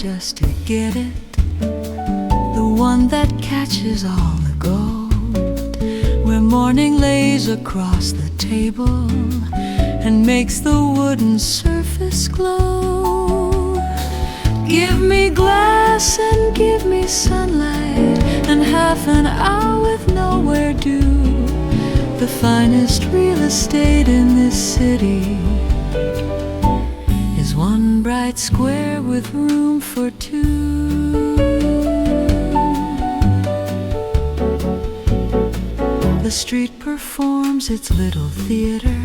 just to get it, the one that catches all the gold, where morning lays across the table and makes the wooden surface glow. Give me glass and give me sunlight and half an hour with nowhere due. The finest real estate in this city is one bright square with room for two. The street performs its little theater,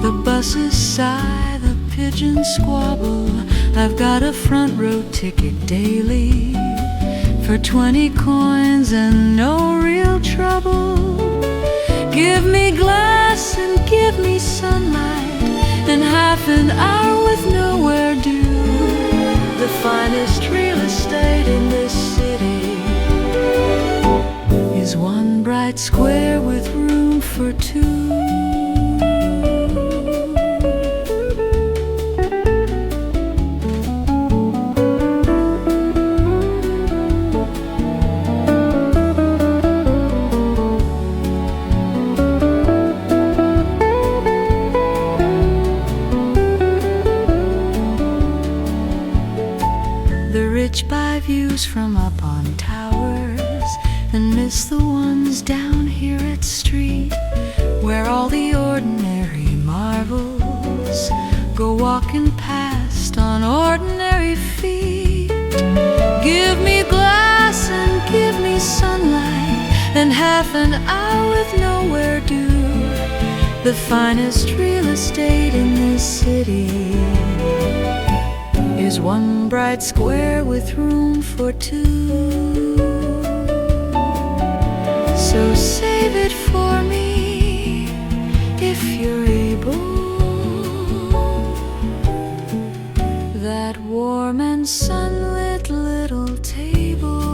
the buses sigh, the pigeons squabble. I've got a front row ticket daily for 20 coins and no real trouble. Give me glass and give me sunlight and half an hour with nowhere due. The finest real estate in this city is one bright square with room for two. Buy views from up on towers and miss the ones down here at street, where all the ordinary marvels go walking past on ordinary feet. Give me glass and give me sunlight and half an hour with nowhere due. The finest real estate in this city is one bright square with room for two. So save it for me if you're able, that warm and sunlit little table.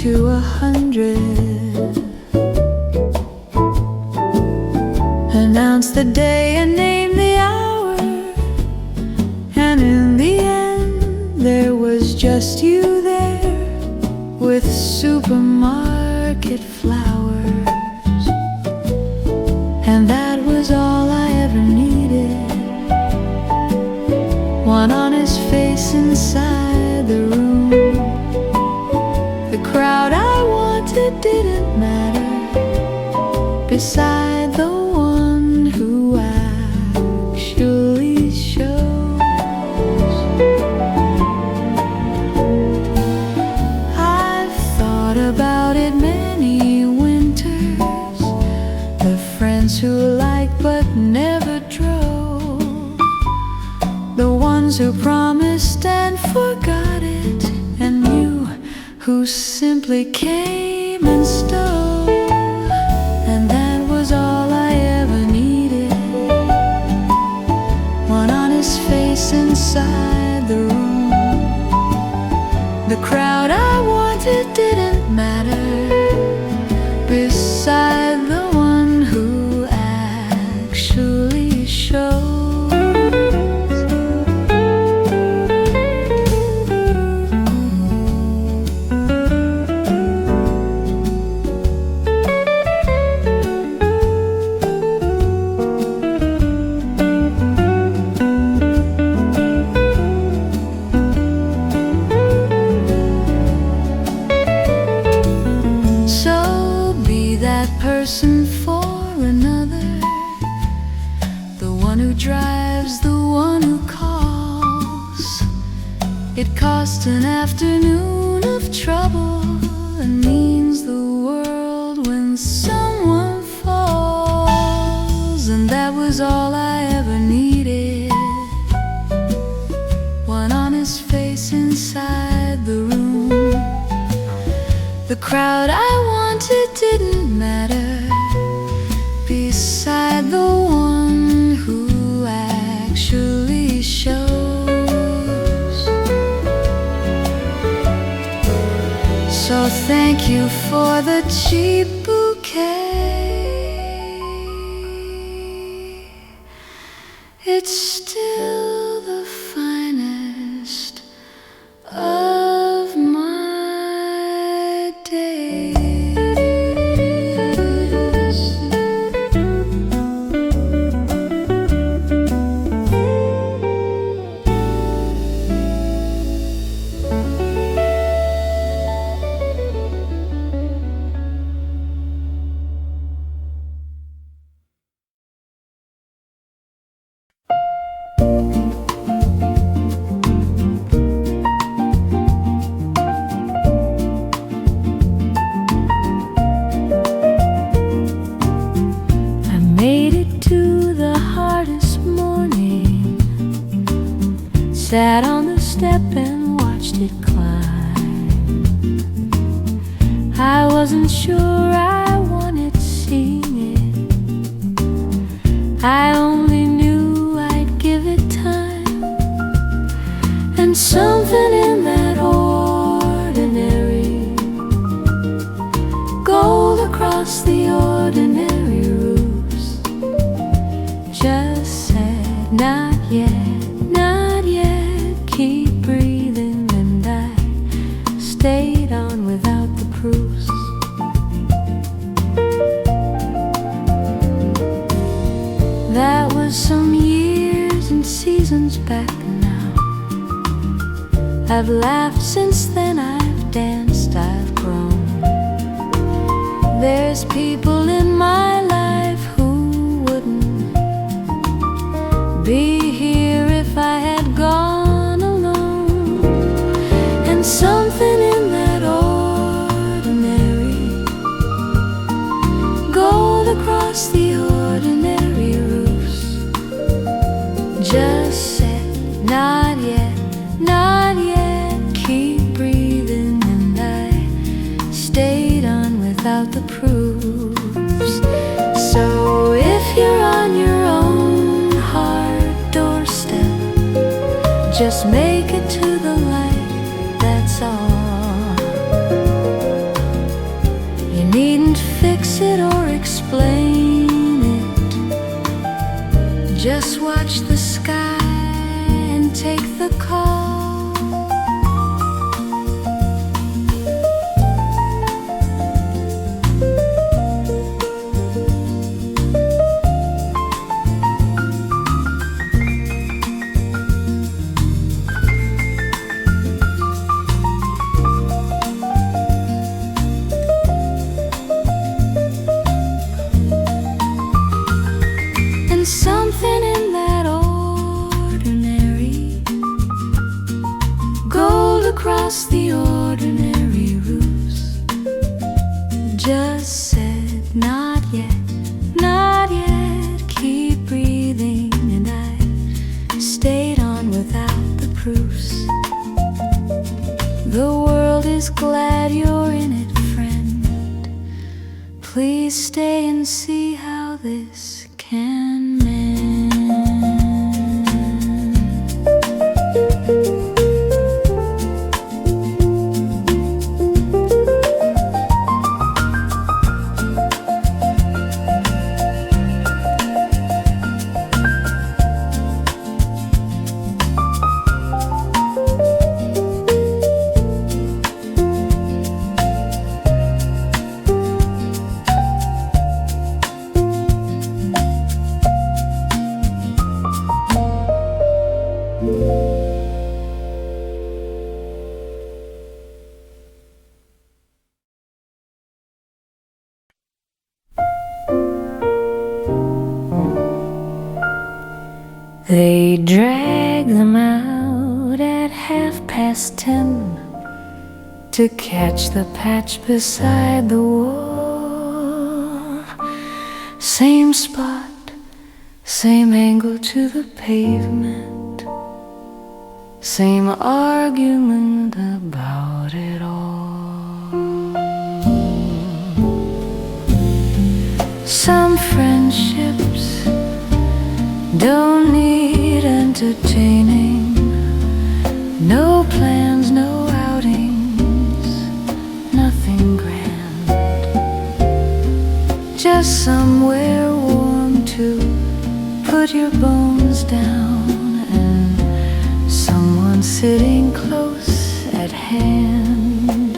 To 100, announce the day and name the hour, and in the end there was just you there with supermarket flowers, and that was all I ever needed. One honest face inside the room. The crowd I wanted didn't matter beside the one who actually shows. I've thought about it many winters, the friends who liked but never drove, the ones who promised and forgot it, and you who simply came and stole, and that was all I ever needed. One honest face inside the room. The crowd I wanted didn't matter beside the one who actually showed. Person for another, the one who drives, the one who calls. It cost an afternoon of trouble and means the world when someone falls. was all I ever needed. One honest face inside the room. The crowd I wanted didn't matter beside the one who actually shows. So thank you for the cheap bouquet. It's still the finest of my days. Sat on the step and watched it climb. I wasn't sure I wanted seeing it. I only knew I'd give it time. And something in that ordinary, gold across the ordinary roofs, just said, not yet. Keep breathing, and I stayed on without the proofs. That was some years and seasons back now. I've laughed since then, I've danced, I've grown. There's people in my life who wouldn't be here if I had gone. Something in that ordinary, gold across the ordinary roofs, just said, not yet, not yet, keep breathing, and I stayed on without the proofs. So if you're on your own hard doorstep, just make it to the light. That's all. You needn't fix it or explain it. Just watch the sky and take the call. Something in that ordinary, gold across the ordinary roofs, just said, not yet, not yet, keep breathing, and I stayed on without the proofs. The world is glad you're in it, friend. Please stay and see how this can mend. They drag them out at 10:30 to catch the patch beside the wall. Same spot, Same angle to the pavement, same argument about it all. Some friendships don't need entertaining. No plans, no outings, nothing grand. Just somewhere warm to put your bones down, and someone sitting close at hand.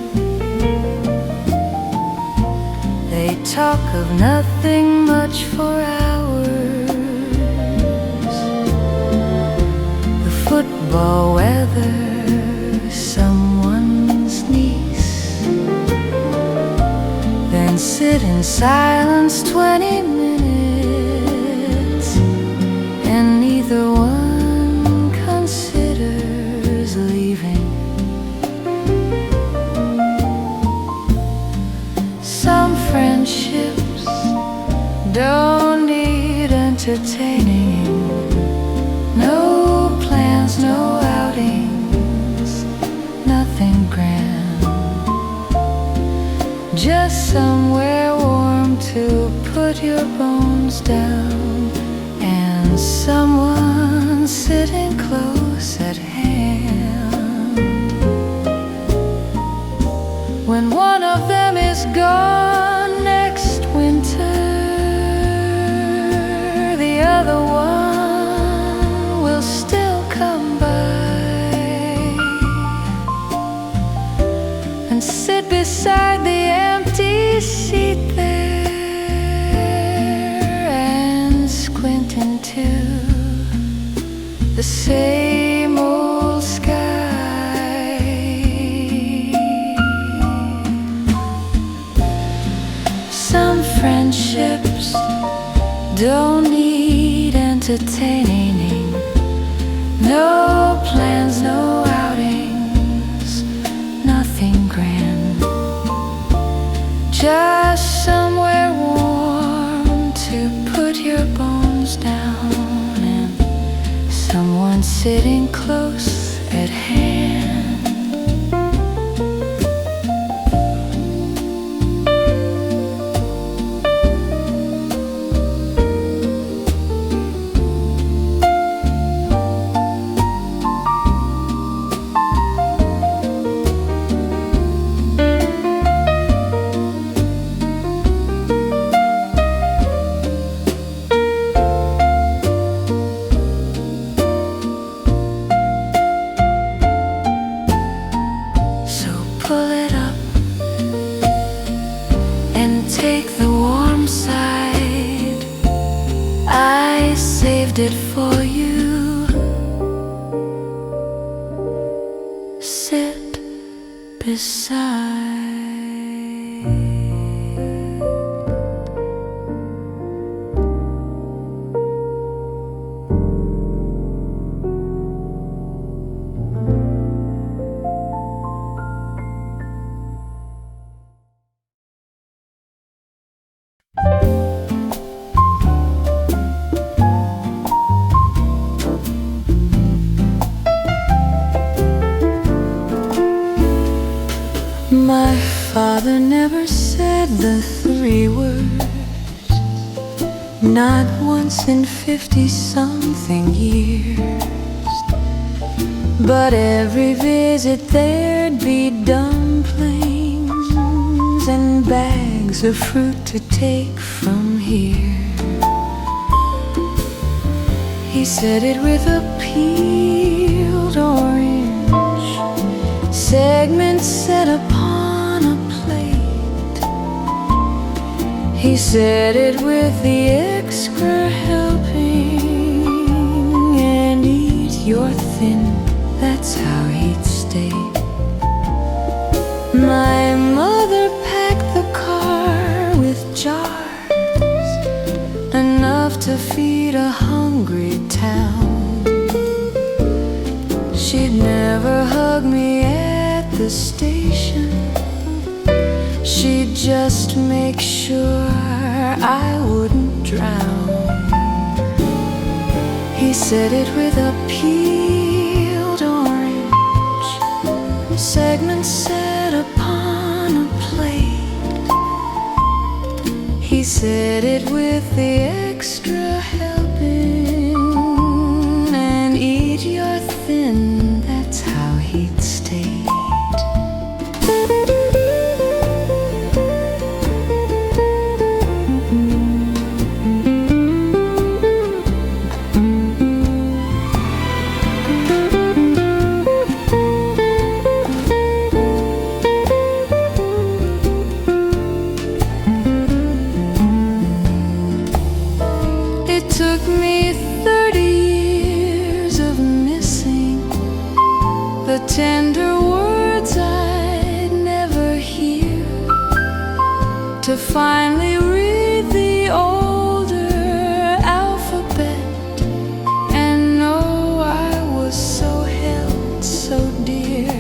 They talk of nothing much for hours, the football weather, someone's niece. Then sit in silence 20 minutes, and neither one considers leaving. Some friendships don't need entertaining. No plans, no outings, nothing grand. Just somewhere warm to put your bones down, and someone sitting close at hand. When one of them is gone next winter, the other one will still come by and sit beside the empty seat there and squint into the same old sky. Some friendships don't need entertaining. No plans, no outings, nothing grand. Just somewhere warm to put your bones down, and someone sitting close at hand. Pull it up and take the warm side. I saved it for you. Sit beside. My father never said the 3 words, not once in 50-something years. But every visit there'd be dumplings and bags of fruit to take from here. He said it with a peeled orange, segments set upon a plate. He said it with the extra helping, and eat your thin, that's how he'd state. My mother packed the car with jars, enough to feed a hungry town. She'd never hug me at the station, she'd just make sure I wouldn't drown. said it with a peeled orange, segments set upon a plate. He said it with the extra helping, and eat your thin, that's how he'd state. It took me 30 years of missing the tender words I'd never hear, to finally read the older alphabet and know I was so held so dear.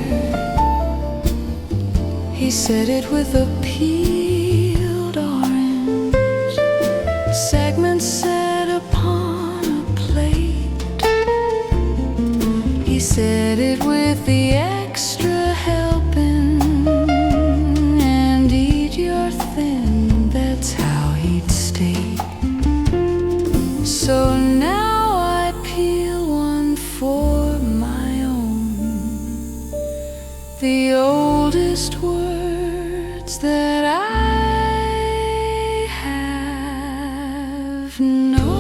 He said it with a peeled orange, segments set upon a plate. He said it with the extra helping, and eat your thin, that's how he'd state. So now I peel one for my own, the oldest words that I have known.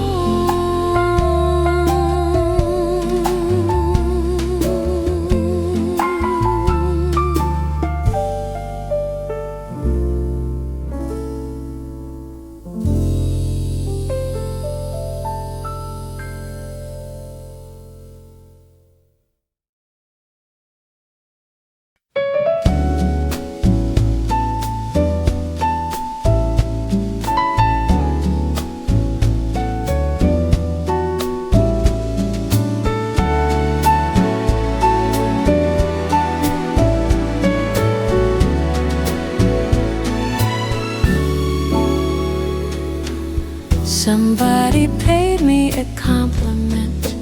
Somebody paid me a compliment,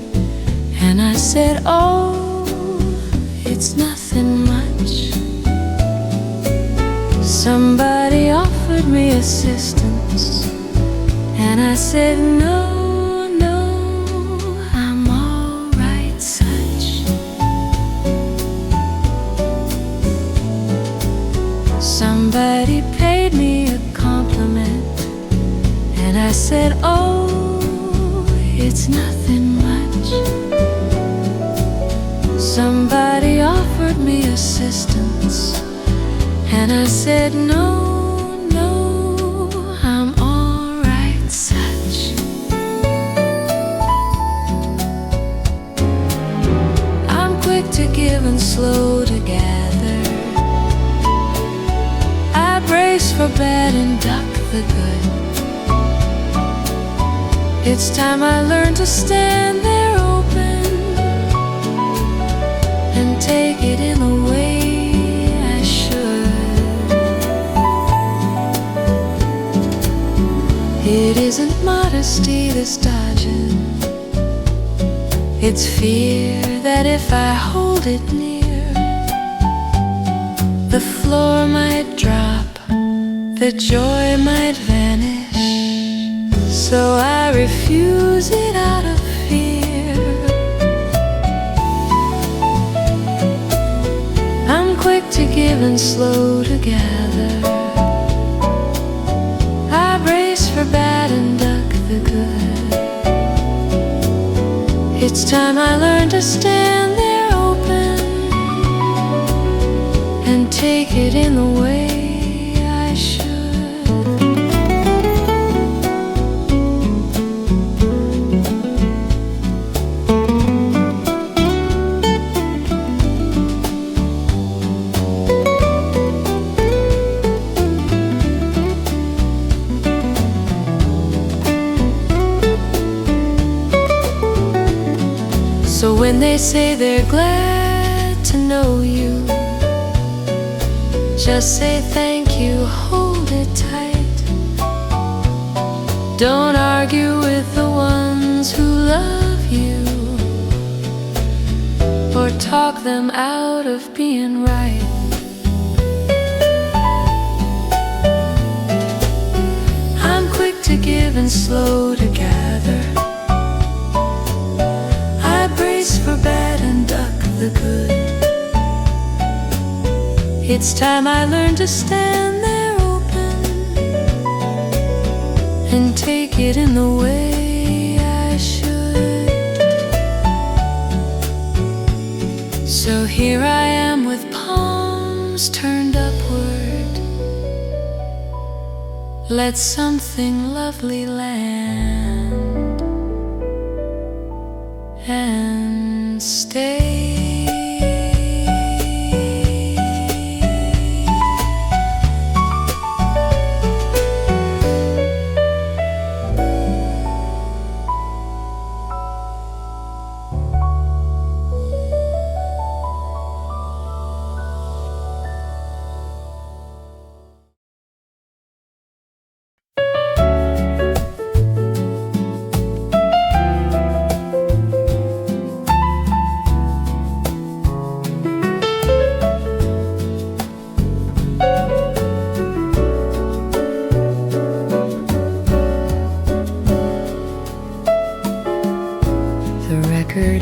and I said, oh, it's nothing much. Somebody offered me assistance, and I said, no, no, I'm all right such. Somebody paid me a compliment, and I said, oh, it's nothing much. Somebody offered me assistance, and I said, no, no, I'm all right such. I'm quick to give and slow to gather. I brace for bad and duck the good. It's time I learned to stand there open and take it in the way I should. It isn't modesty that's dodging, it's fear that if I hold it near, the floor might drop, the joy might vanish. So I refuse it out of fear. I'm quick to give and slow to gather. I brace for bad and duck the good. It's time I learned to stand there open and take it in the way I should. So when they say they're glad to know you, just say thank you, hold it tight. Don't argue with the ones who love you. talk them out of being right. I'm quick to give and slow to gather. I brace for bad and duck the good. It's time I learned to stand there open and take it in the way I should. So here I am with palms turned upward. Let something lovely land and stay.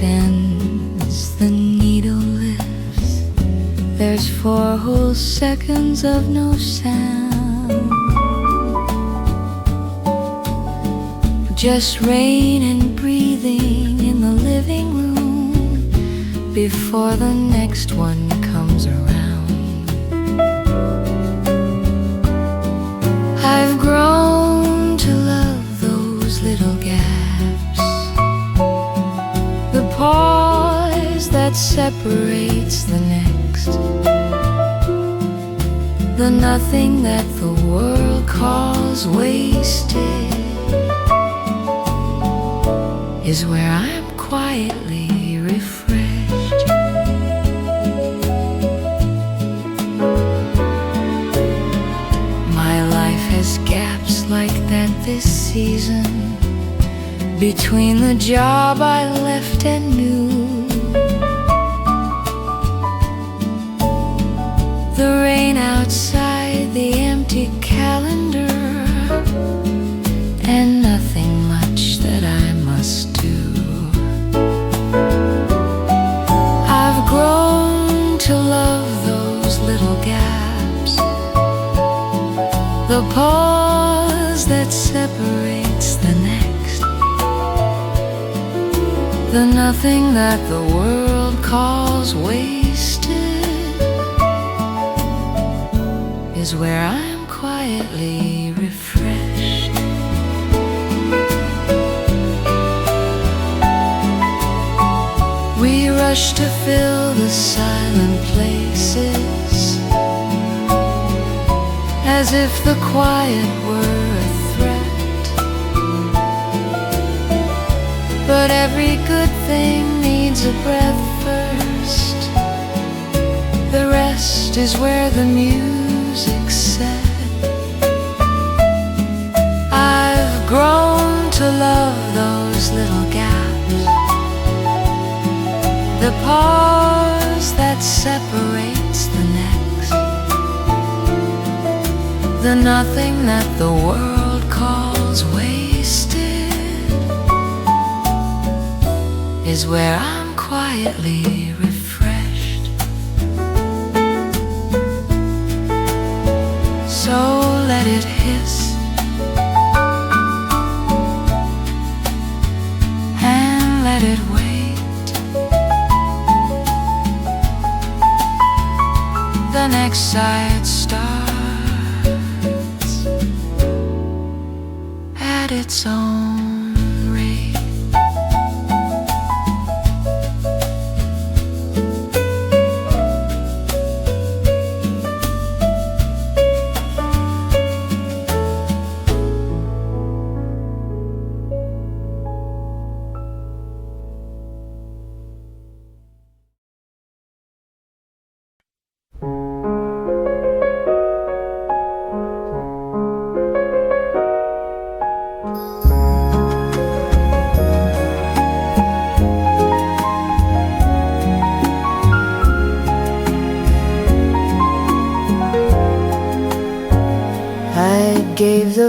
Ends, the needle lifts. There's 4 whole seconds of no sound, just rain and breathing in the living room before the next one comes around. I've grown to love those little gaps, the pause that separates the next, the nothing that the world calls wasted is where I'm quietly refreshed. My life has gaps like that this season, between the job I left and knew, the rain outside, the empty calendar, and nothing much that I must do. I've grown to love those little gaps, the pause that separates the next, the nothing that the world calls wasted is where I'm quietly refreshed. We rush to fill the silent places, as if the quiet were a threat. But every good thing needs a breath first. The rest is where the music set. I've grown to love those little gaps, the pause that separates the next, the nothing that the world calls wasted is where I'm quietly refreshed. So let it hiss and let it wait. The next side starts at its own rate.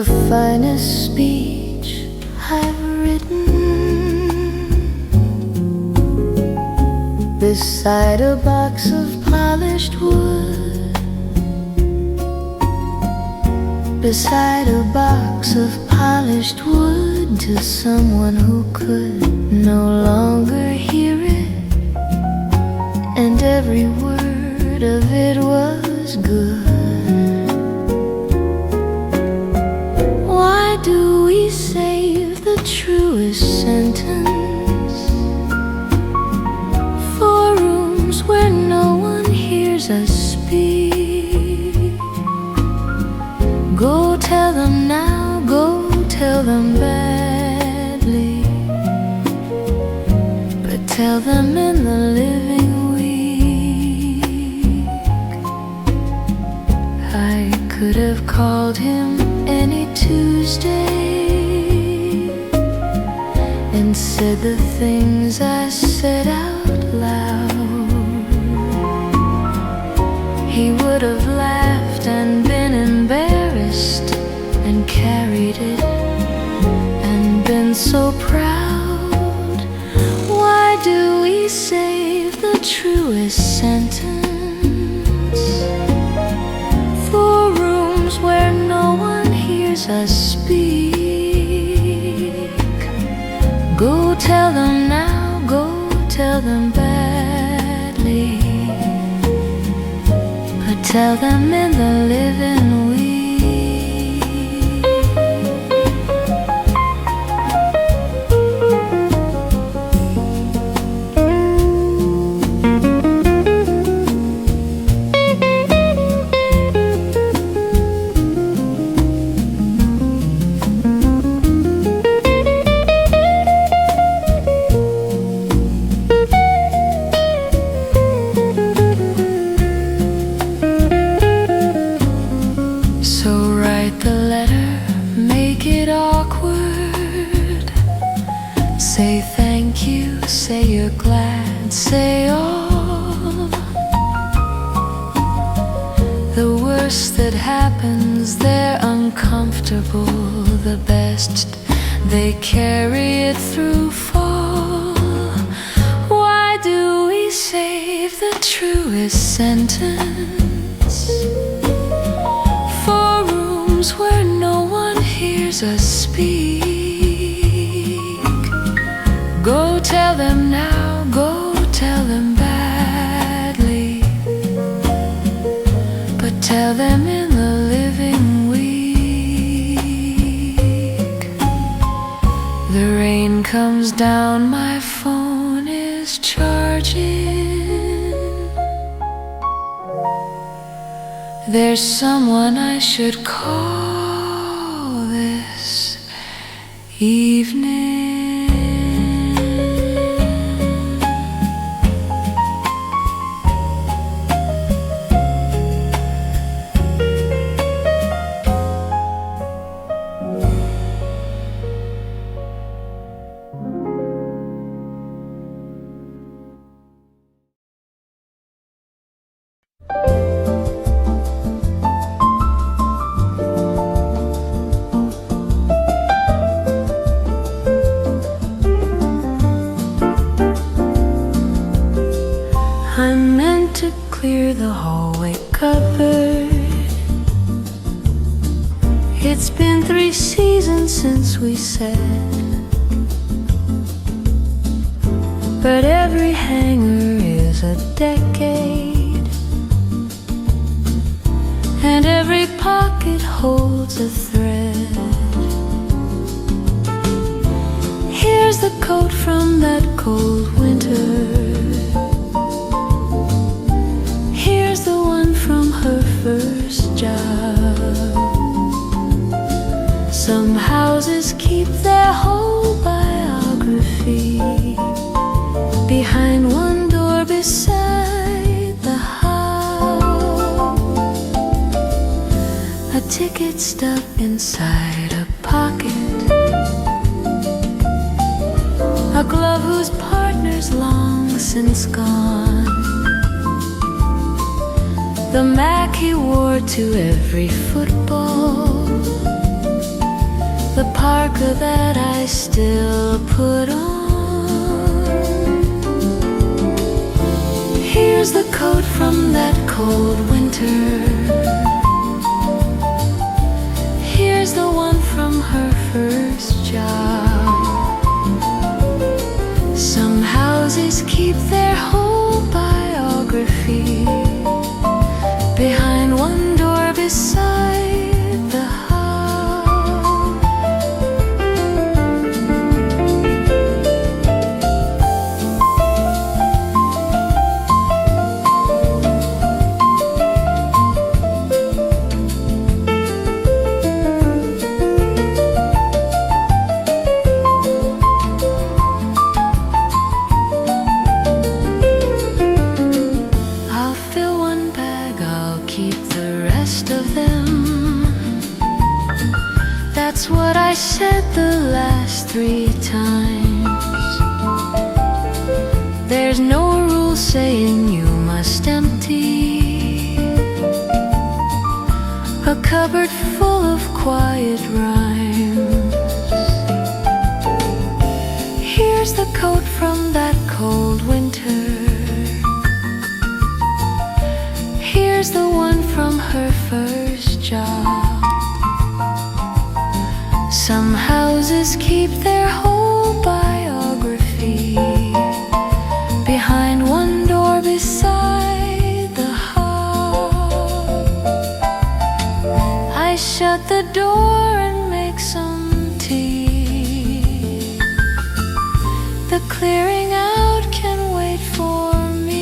the finest speech I've written, beside a box of polished wood, beside a box of polished wood, to someone who could no longer hear it, and every word of it was good. Why do we save the truest sentence for rooms where no one hears us speak? Go tell them now, go tell them badly, but tell them in the living week. I could have called him any Tuesday and said the things I said out loud. He would have laughed and been embarrassed and carried it and been so proud. Why do we save the truest sentence for rooms where no one hears us speak? Go tell them now, go tell them badly, but tell them in the living week. Say thank you, say you're glad, say all. The worst that happens, they're uncomfortable. The best, they carry it through fall. Why do we save the truest sentence for rooms where no one hears us speak? Go tell them now, go tell them badly, but tell them in the living week. The rain comes down, my phone is charging. There's someone I should call this evening. I meant to clear the hallway cupboard. It's been 3 seasons since we said, but every hanger is a decade, and every pocket holds a thread. Here's the coat from that cold winter. Here's the one from her first job. Some houses keep their whole biography behind one door beside the house. A ticket stuck inside a pocket, a glove whose partner's long since gone, the Mac he wore to every football, the parka that I still put on. Here's the coat from that cold winter. Here's the one from her first job. Some houses keep their whole biography behind one door beside the hall. I'll fill one bag, I'll keep the rest of them. That's what I said the last 3 times. There's no rule saying you must empty a cupboard full of quiet rhymes. Here's the coat from that cold winter. Here's the one from her first job. Some houses keep their whole biography behind one door beside the hall. I shut the door and make some tea. The clearing out can wait for me.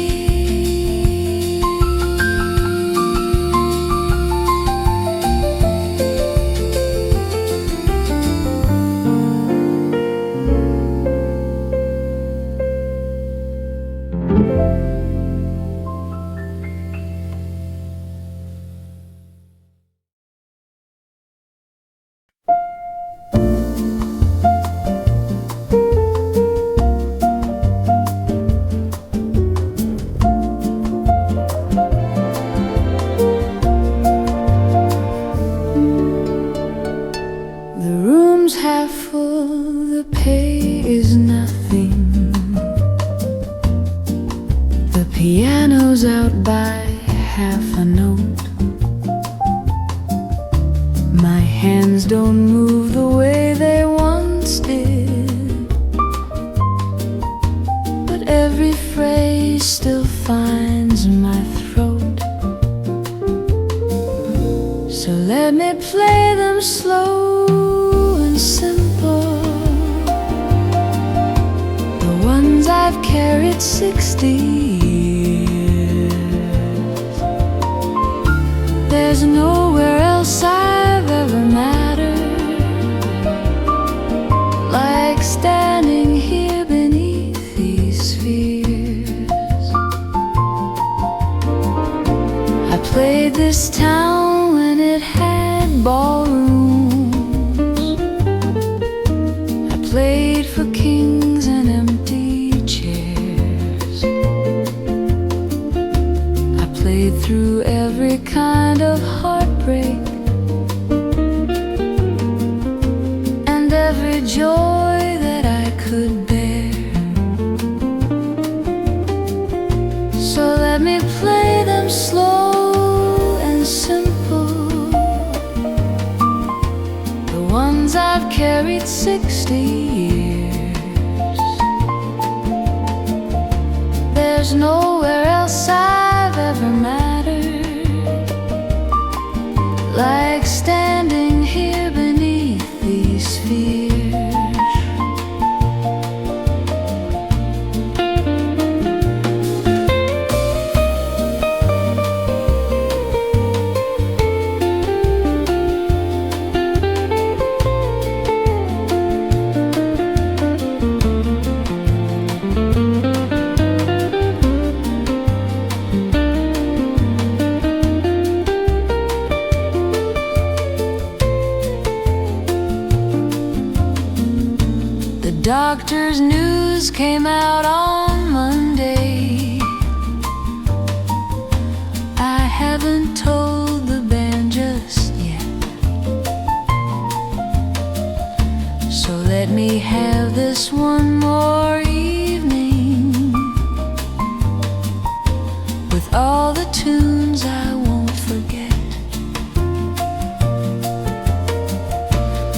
The room's half full, the pay is nothing. The piano's out by half a note. My hands don't move the way they once did, but every phrase still finds my throat. So let me play them slow and simple, the ones I've carried 60 years. There's nowhere else I've ever mattered like standing here beneath these spheres. I played this town when it had ballrooms. I played for kings and empty chairs. I played through every kind of heartbreak and every joy that I could bear. So let me play them slow and simple, the ones I've carried 60 years. There's nowhere else I've ever mattered like standing here beneath these spheres. Doctor's news came out on Monday. I haven't told the band just yet. let me have this one more evening with all the tunes I won't forget.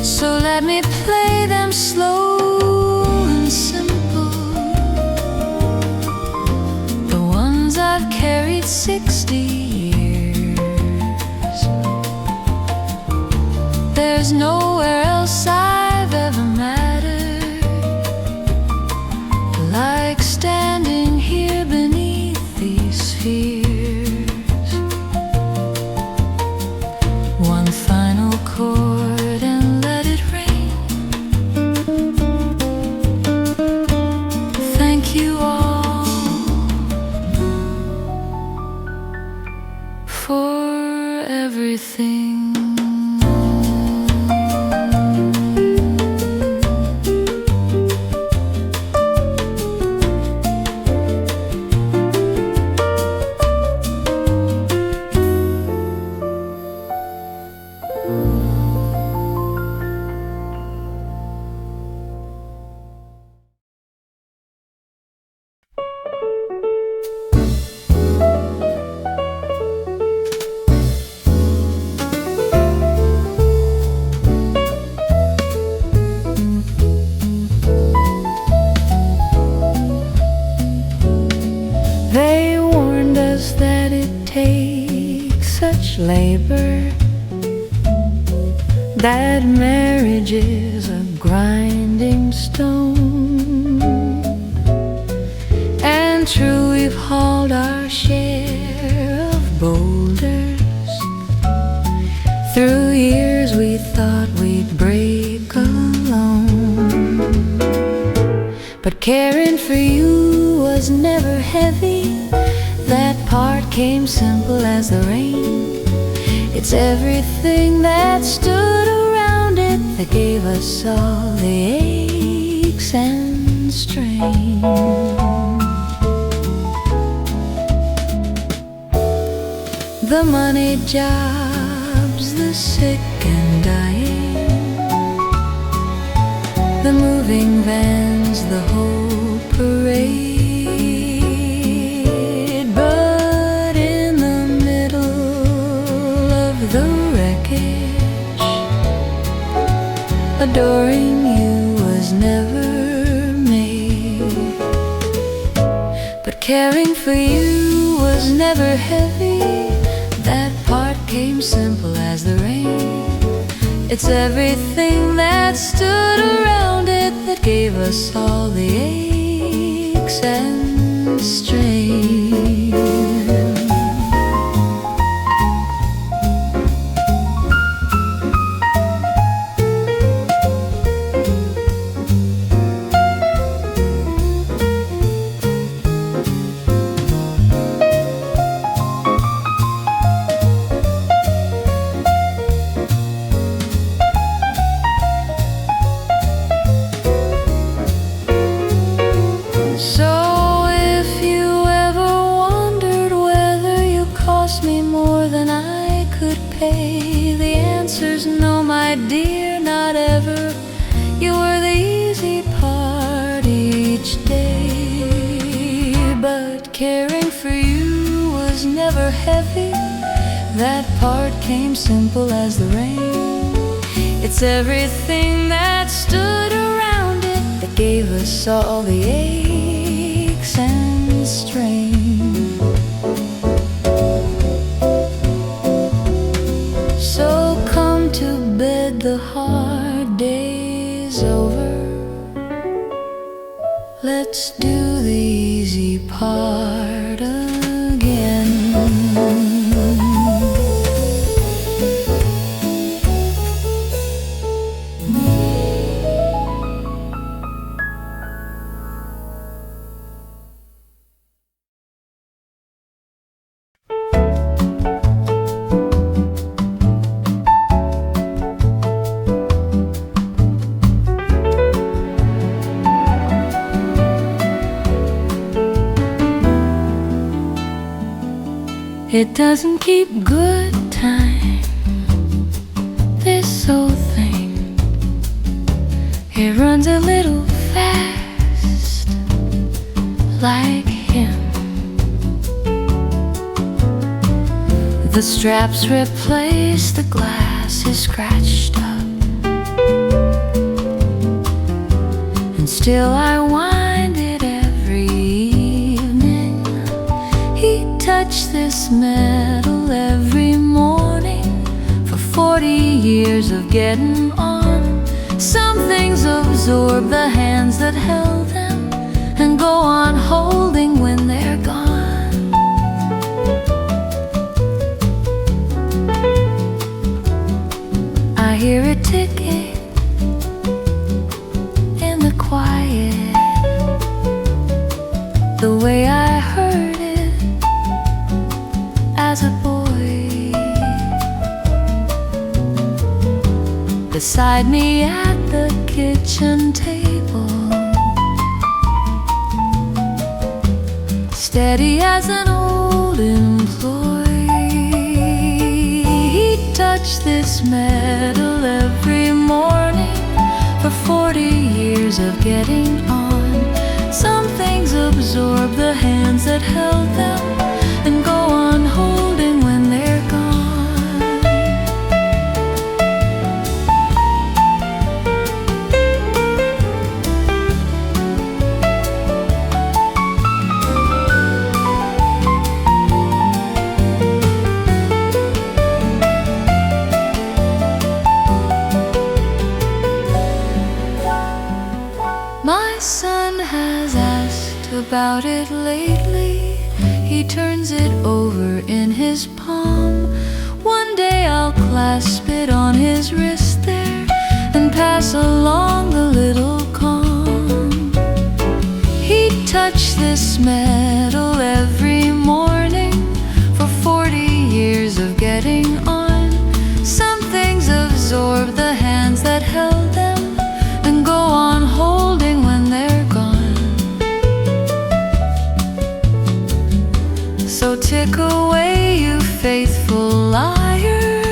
So let me play them slow and simple, the ones I've carried 60 years. There's nowhere else I've ever mattered like standing here beneath these spheres. One final chord and let it rain. Thank you all for everything. They warned us that it takes such labor, that marriage is a grinding stone. And true, we've hauled our share of boulders. Through years we thought we'd break alone, but caring for you was never heavy. That part came simple as the rain. It's everything that stood around it that gave us all the aches and strain. The money jobs, the sick and dying, the moving vans, the whole parade. But in the middle of the wreckage, adoring you was never made. But caring for you was never heavy. That part came simple as the rain. It's everything that stood around it that gave us all the aches and strain. So if you ever wondered whether you cost me more than I could pay, the answer's no, my dear, not ever. You were the easy part each day. But caring for you was never heavy. That part came simple as the rain. It's everything that stood around it that gave us all the aches and strain. So come to bed, the hard day's over. Let's do the easy part again. It doesn't keep good time, this old thing. It runs a little fast, like him. The straps replace the glass is scratched up, and still I wind it every evening. He touched this metal every morning for 40 years of getting on. Some things absorb the hands that held them and go on holding when they're gone. I hear it ticking in the quiet, the way I heard it as a boy. Beside me at the kitchen table, steady as an old employee. He touched this metal every morning for 40 years of getting on. Some things absorb the hands that held them and go on holding when they're gone. My son has asked about it lately. He turns it over in his palm. One day I'll clasp it on his wrist there and pass along the little calm. He touched this metal every morning for 40 years of getting on. Some things absorb the hands that held them and go on holding when they're gone. So tick away, you faithful liar.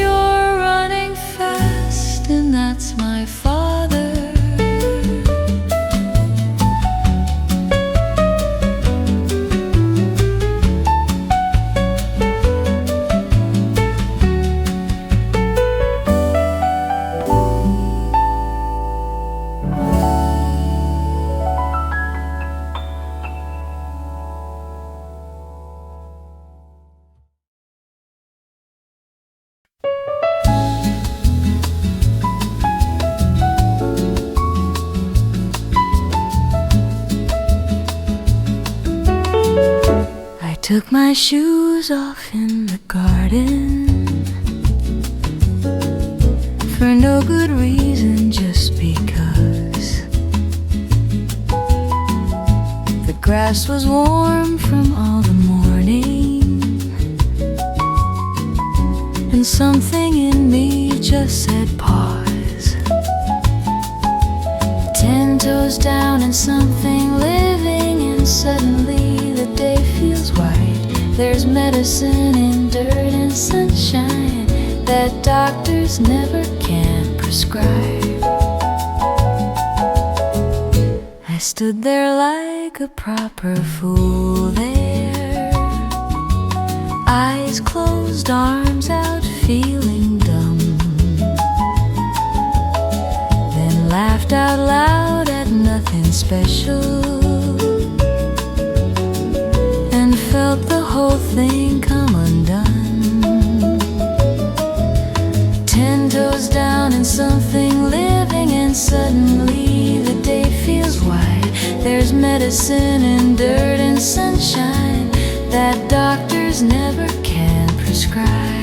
You're running fast, and that's my father. Took my shoes off in the garden for no good reason, just because the grass was warm from all the morning, and something in me just said pause. 10 toes down and something living, and suddenly the day feels white. There's medicine in dirt and sunshine that doctors never can prescribe. I stood there like a proper fool there, eyes closed, arms out, feeling dumb, then laughed out loud at nothing special, felt the whole thing come undone. 10 toes down and something living, and suddenly the day feels wide. There's medicine in dirt and sunshine that doctors never can prescribe.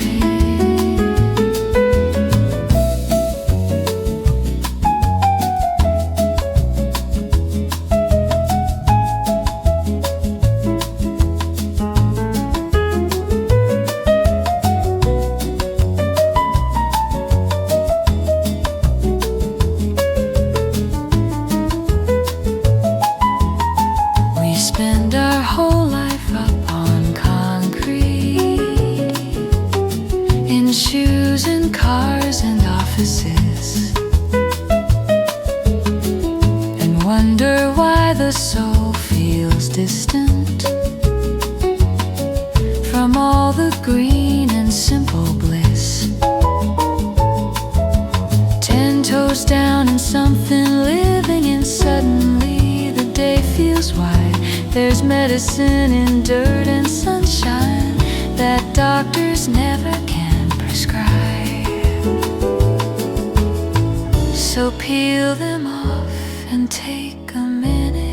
Spend our whole life up on concrete, distant from all the green and simple bliss. 10 toes down and something living, and suddenly the day feels wide. There's medicine in dirt and sunshine that doctors never can prescribe. So peel them off and take a minute.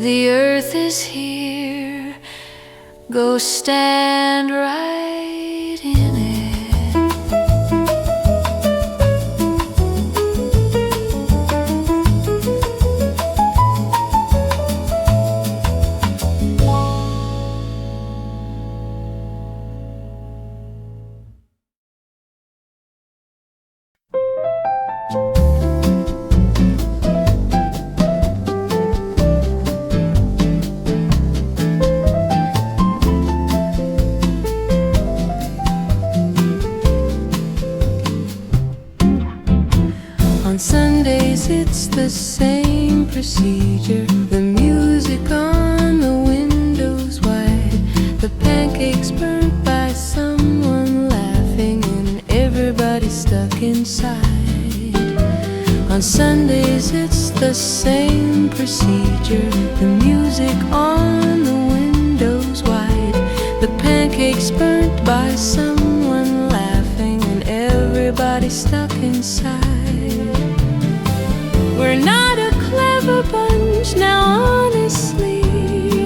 The earth is here, go stand right in it. On Sundays it's the same procedure. The music on the windows wide, the pancakes burnt by someone laughing, and everybody stuck inside. On Sundays it's the same procedure. The music on the windows wide, the pancakes burnt by someone laughing, and everybody stuck inside. We're not a clever bunch now, honestly.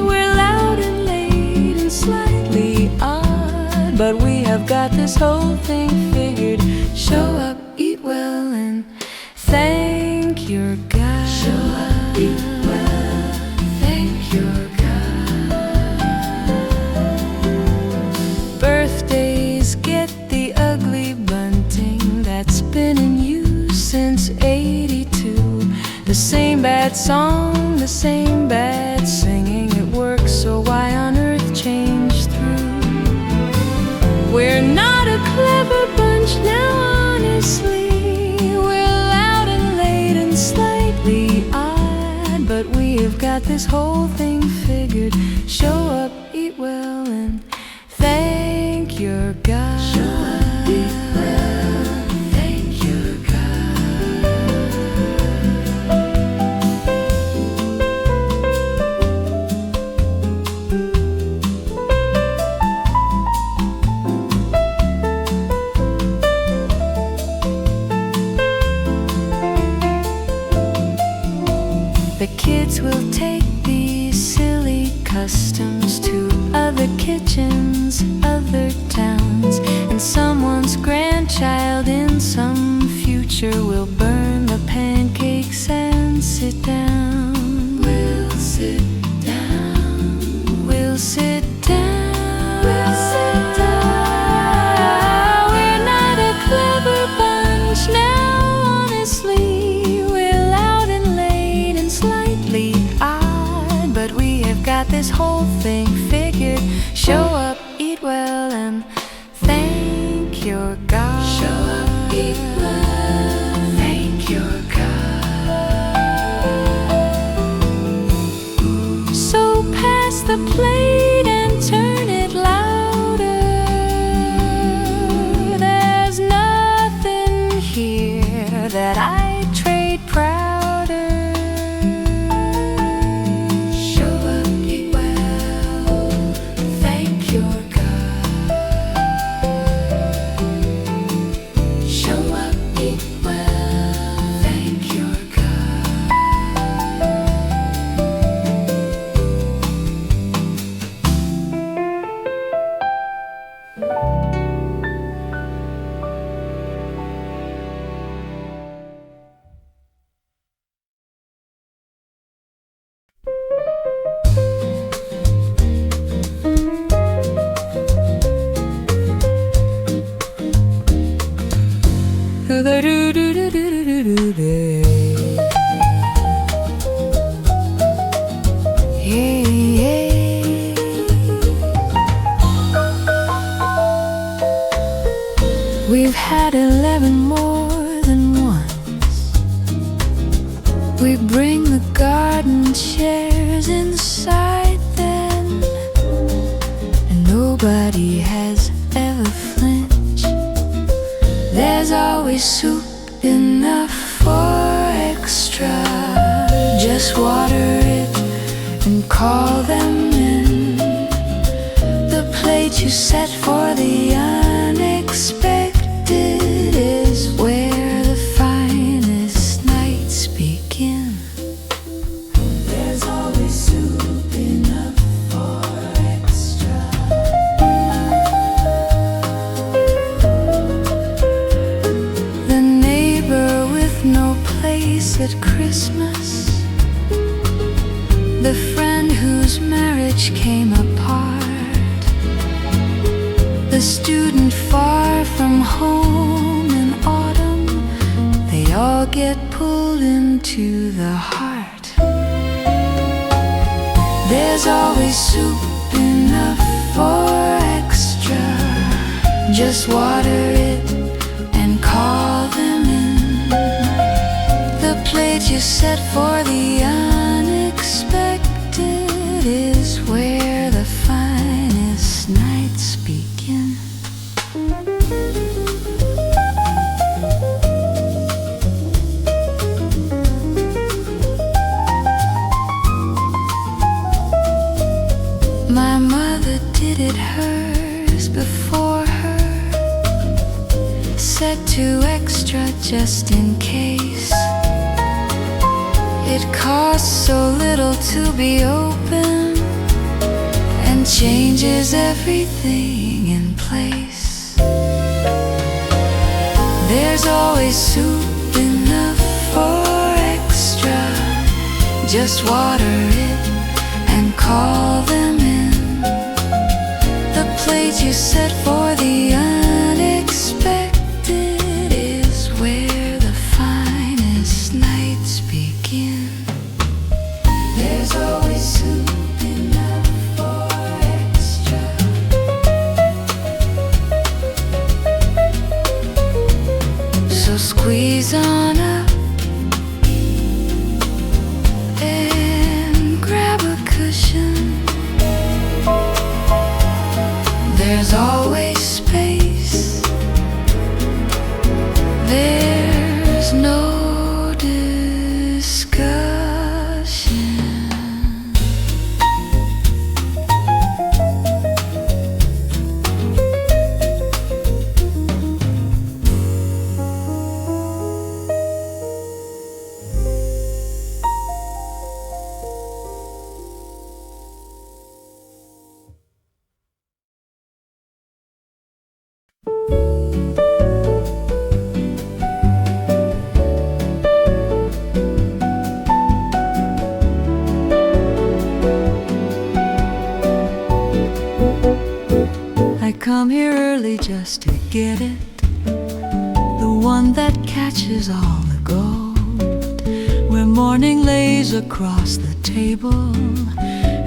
We're loud and late and slightly odd, but we have got this whole thing figured. Show up, eat well, and thank your God. Show up, eat well, thank your God. Birthdays get the ugly bunting that's been in use since '82. The same bad song, the same bad singing. It works, so why on earth change through? We're not a clever bunch now, honestly. We're loud and late and slightly odd, but we've got this whole thing figured. Show up, eat well, and thank your God. Show up, eat well, thank your The kids will take these silly customs to other kitchens, other towns, and someone's grandchild in some future will burn the pancakes and sit down. We'll sit down. We'll sit down. We'll sit down. We're not a clever bunch now, honestly. We're loud and late and slightly odd, but we have got this whole thing figured. Show up, eat well, and thank your God. Show up, eat well, thank your God. So pass the plate and turn it louder. There's nothing here that I'd trade prouder. Show up, eat well, thank your God. Show up, eat well, thank your God. We've had 11 more than once. We bring the garden chairs inside then, and nobody has ever flinched. There's always soup enough for extra. Just water it and call them in. The plate you set for the unexpected is where the finest nights begin. There's always soup enough for extra. The neighbor with no place at Christmas, the friend whose marriage came apart, the student far from home in autumn, they all get pulled into the heart. There's always soup enough for extra. Just water it and call them in. The plate you set for the unexpected is where the finest nights begin. My mother did it hers before her, set to extra just in case. It costs so little to be open and changes everything in place. There's always soup enough for extra. Just water it and call them in. The plate you set for the unexpected is where the finest nights begin. There's always soup enough for extra. So squeeze on up and grab a cushion. There's always space. There's no discussion. I come here early just to get it, the one that catches all the gold, where morning lays across the table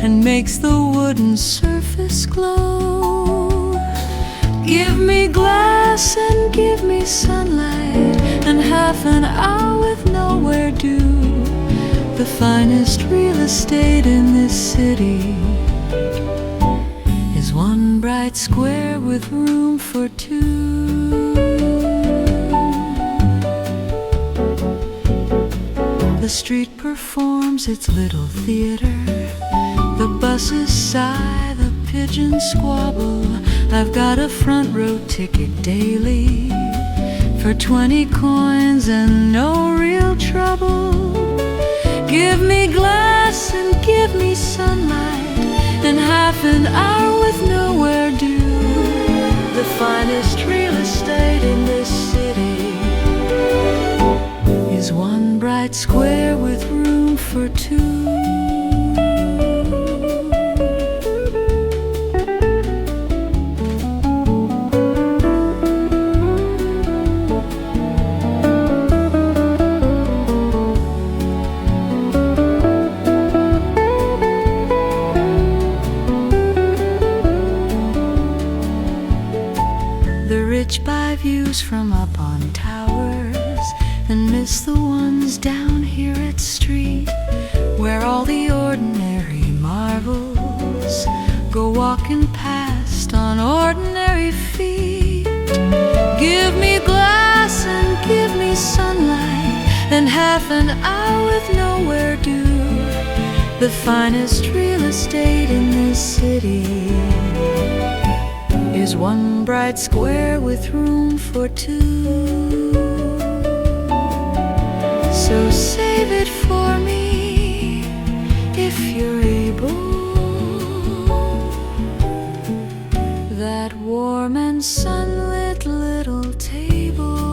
and makes the wooden surface glow. Give me glass and give me sunlight and half an hour with nowhere due. The finest real estate in this city is one bright square with room for two. The street performs its little theater. The buses sigh, the pigeons squabble. I've got a front row ticket daily for 20 coins and no real trouble. Give me glass and give me sunlight and half an hour with nowhere due. The finest real estate in this city is one bright square with room for two. The rich buy views from up on towers. and miss the ones down here at street, where all the ordinary marvels go walking past on ordinary feet. Give me glass and give me sunlight and half an hour with nowhere due. The finest real estate in this city is one bright square with room for two. So save it for me if you're able, that warm and sunlit little table.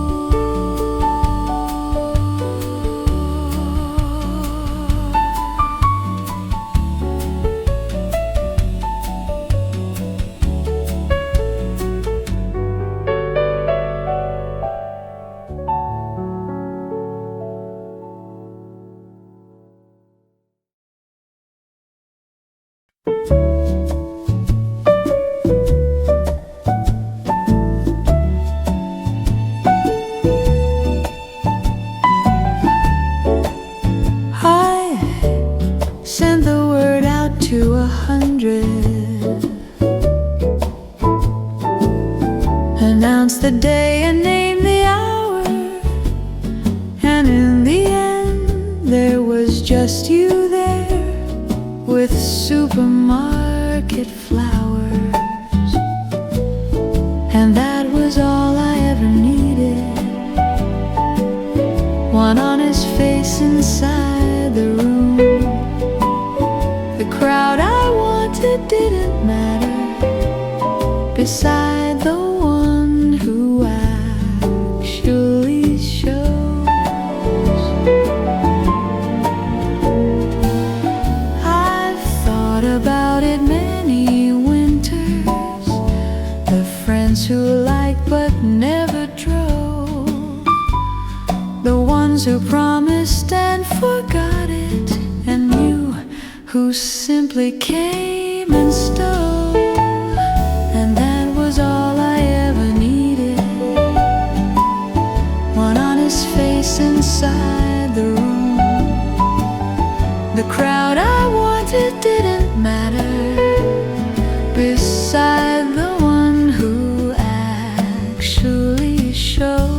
To 100, announce the day and name the hour, and in the end there was just you there with supermarket flowers, and that was all I ever needed. One honest face inside the room. The crowd I wanted didn't matter beside the one who actually shows. I've thought about it many winters, the friends who liked but never drove, the ones who promised and forgot it, and you who simply came and stole, and that was all I ever needed. One honest face inside the room. The crowd I wanted didn't matter beside the one who actually showed.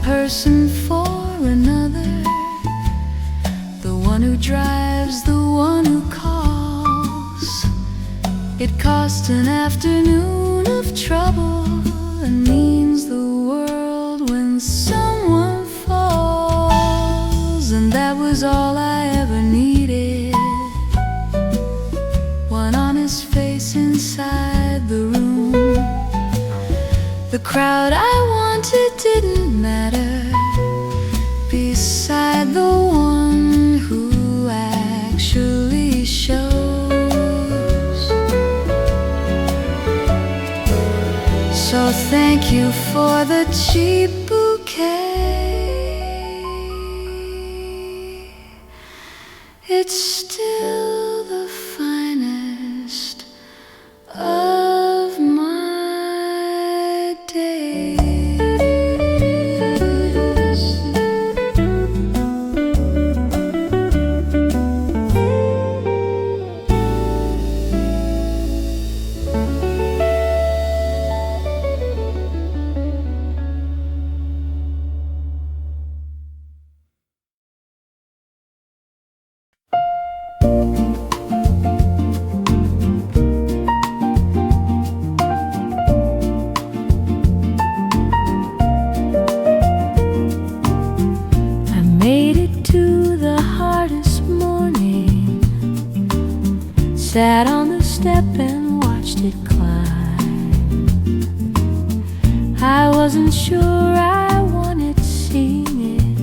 Person for another, the one who drives, the one who calls. It cost an afternoon of trouble and means the world when someone falls, and that was all I ever needed. One honest face inside the room. The crowd I wanted didn't matter beside the one who actually shows. So thank you for the cheap bouquet. It's still the finest of my days. Sat on the step and watched it climb. I wasn't sure I wanted seeing it.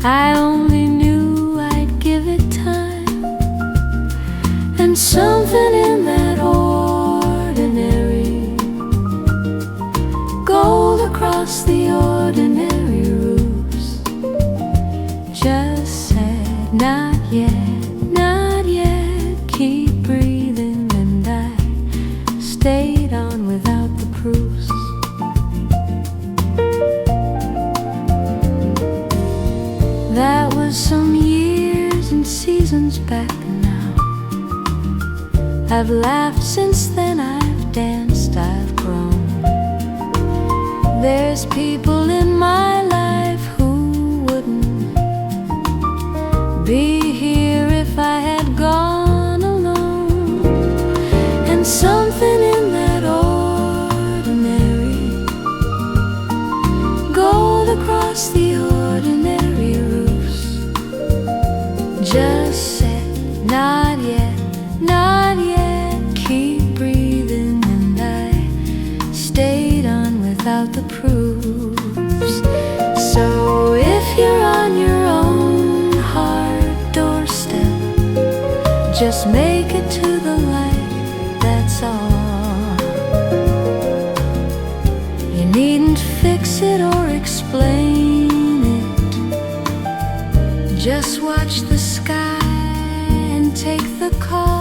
I only knew I'd give it time. And something in that ordinary, gold across the ordinary roofs, just said, not yet, not yet, keep breathing. And I stayed on without the proofs. That was some years and seasons back now. I've laughed since then, I've danced, I've grown. There's people in my life who wouldn't be here if I had gone alone. And something in that ordinary, gold across the ordinary roofs, just said, not yet, not yet, keep breathing. And I stayed on without the proofs. So if you're on your own hard doorstep, just make it to the light, that's all. You needn't fix it or explain it. Just watch the sky and take the call.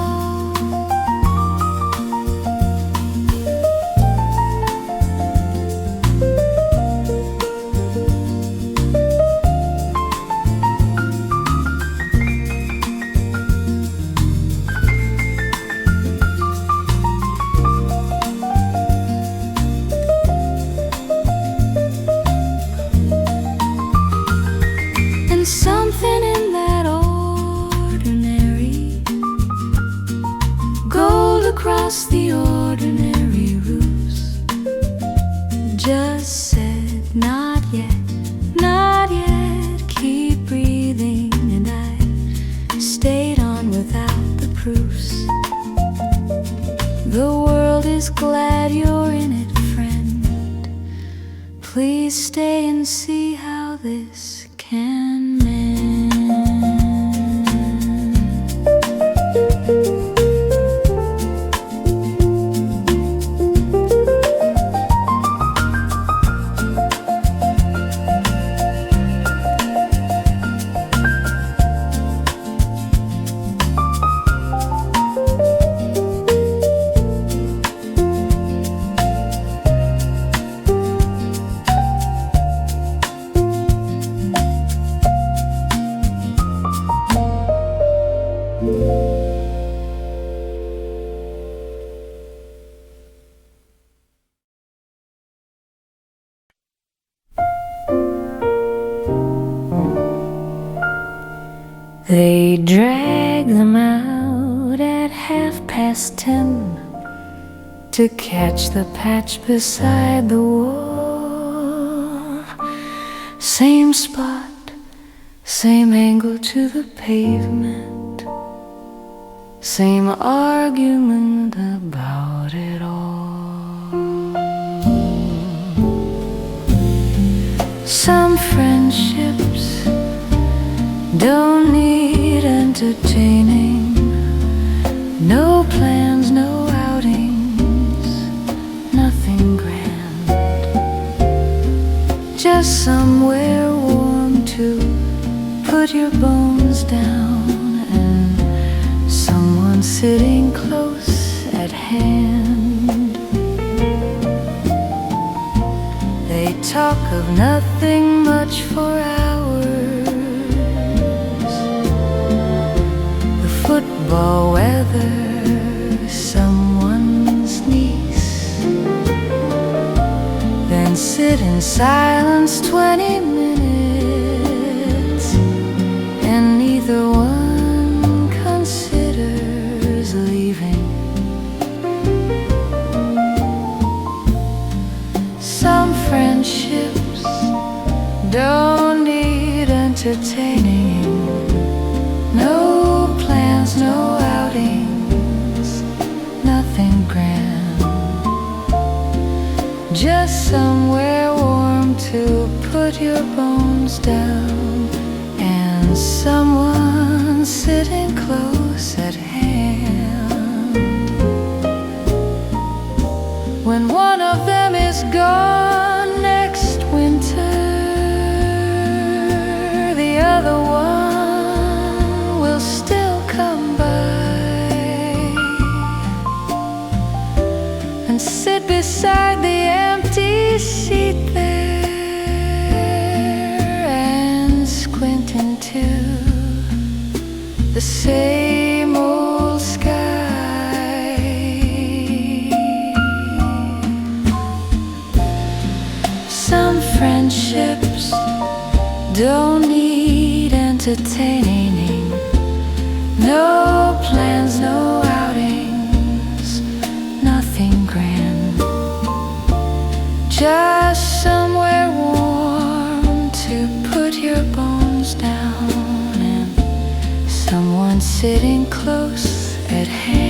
Something in that ordinary, gold across the ordinary roofs, just said, not yet, not yet, keep breathing. And I stayed on without the proofs. The world is glad you're in it, friend. Please stay and see how this can mend. They drag them out at 10:30 to catch the patch beside the wall. Same spot, same angle to the pavement, same argument about it all. Some friendships don't need entertaining, no plans, no outings, nothing grand, just somewhere warm to put your bones down, and someone sitting close at hand. They talk of nothing much for hours, football weather, someone's niece, then sit in silence 20 minutes, and neither one considers leaving. Some friendships don't need entertaining, no plans, no outings, nothing grand, just somewhere warm to put your bones down, and someone sitting close at hand. the same old sky. Some friendships don't need entertaining. No plans, no outings, nothing grand. Just somewhere warm to put your bones down, and someone sitting close at hand.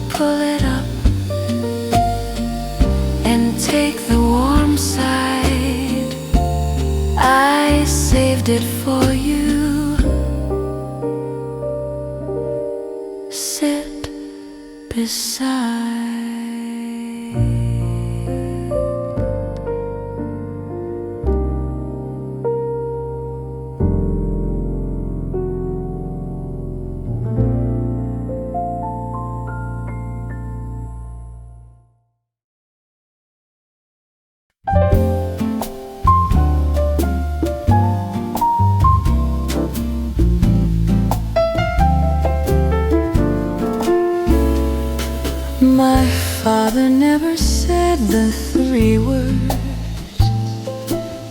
Pull it up and take the warm side. I saved it for you. Sit beside. My father never said the 3 words,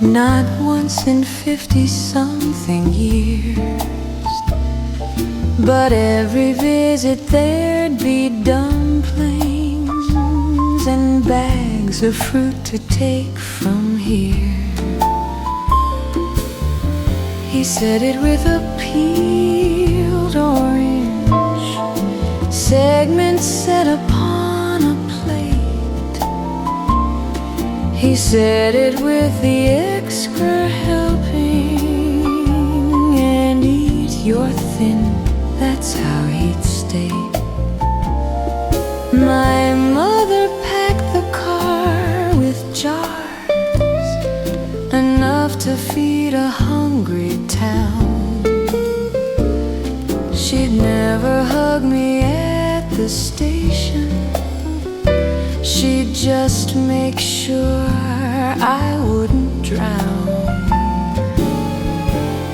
not once in 50-something years. But every visit there'd be dumplings and bags of fruit to take from here. He said it with a peeled orange, segment set upon a plate. He said it with the extra helping, and eat your thin, that's how he'd stay. My mother packed the car with jars, enough to feed a hungry town. She'd never hug me at the station, she'd just make sure I wouldn't drown.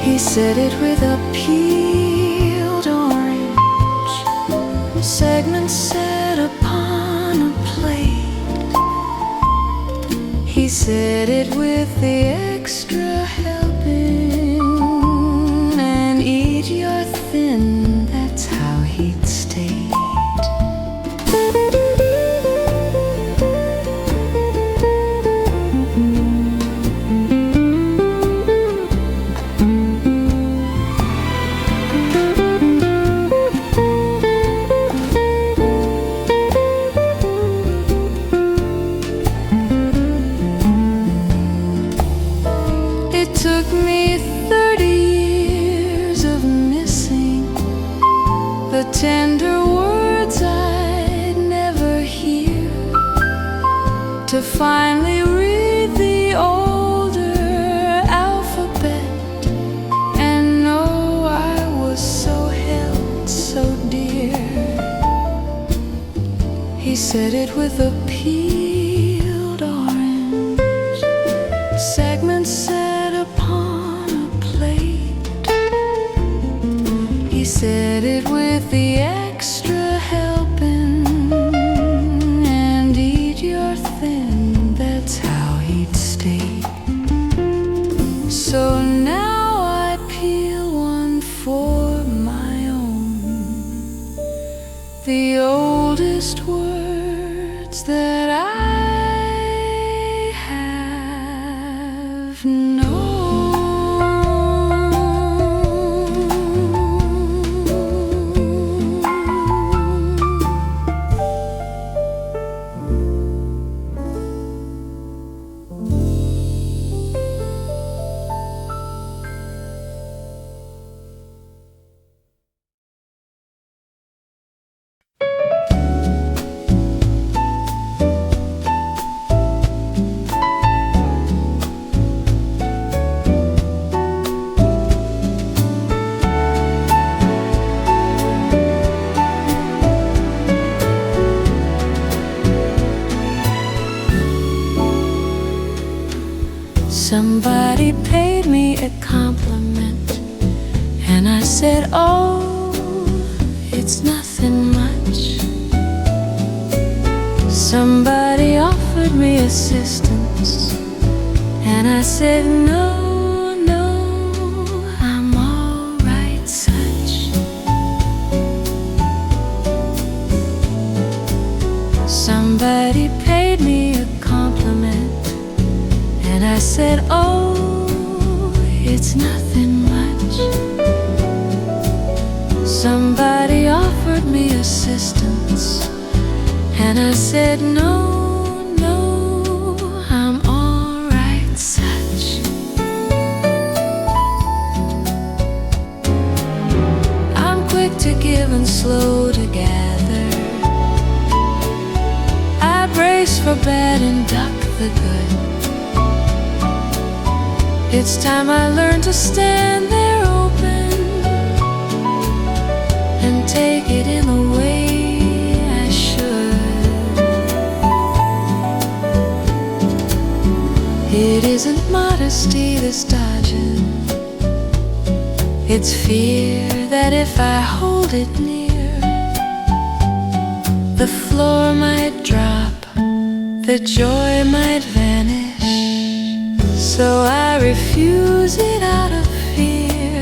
He said it with a peeled orange, segment set upon a plate. He said it with the extra helping, and eat your thin, that's how he'd stayed. It took me 30 years of missing the tender words I'd never hear, to finally read the older alphabet and know I was so held so dear. He said it with a peeled orange, segment set upon a plate. He said it with the extra helping, and eat your thin, that's how he'd stay. So now I peel one for my own, the oldest words that I have known. And I said, oh, it's nothing much. Somebody offered me assistance, and I said, no, no, I'm all right such. Somebody paid me a compliment, and I said, oh, it's nothing much. Somebody offered me assistance, and I said, no, no, I'm all right such. I'm quick to give and slow to gather. I brace for bad and duck the good. It's time I learned to stand there open and take it in the way I should. It isn't modesty that's dodging, it's fear that if I hold it near, the floor might drop, the joy might vanish. So I refuse it out of fear.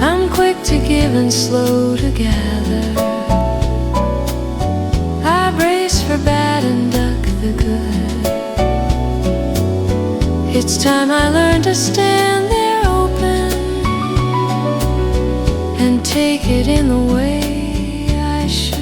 I'm quick to give and slow to gather. I brace for bad and duck the good. It's time I learned to stand there open and take it in the way I should.